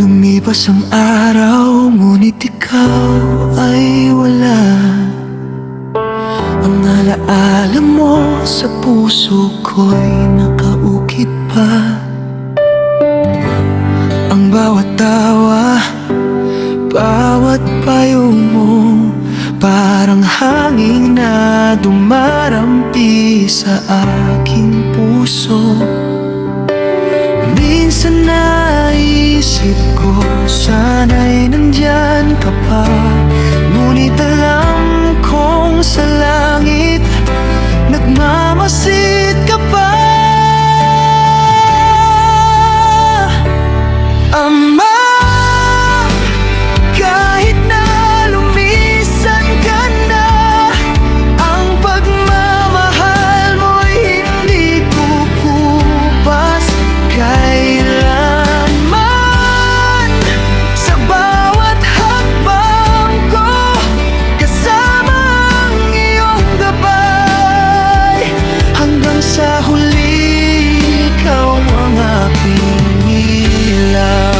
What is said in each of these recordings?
Lumipas ang araw, ngunit ikaw ay wala. Ang alaala mo sa puso ko'y nakaukit pa. Ang bawat tawa, bawat payo mo, parang hangin na dumarampi sa aking puso. Minsan naisip ko, sana'y nandyan ka pa. Ngunit alam kong sa langit nagmamasid ka pa. Ama, kahit na lumisan ka na, ang pagmamahal mo'y hindi kukupas kailanman. Sa bawat hakbang ko, kasama ang iyong gabay. Hanggang sa huli, ikaw ang aking ilaw.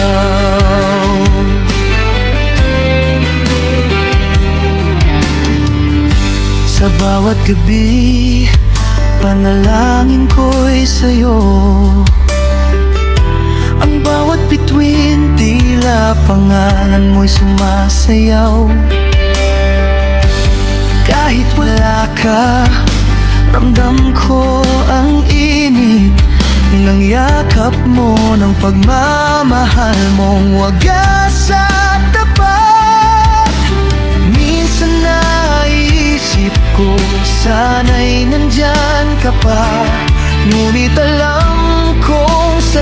Sa bawat gabi, panalangin ko'y sa'yo. Ang bawat bituin, tila pangalan mo'y sumasayaw. Kahit wala ka, ramdam ko ang init ng yakap mo, ng pagmamahal mong wagas at tapat. Minsan naisip ko, sana'y nandyan ka pa. Ngunit alam kong sa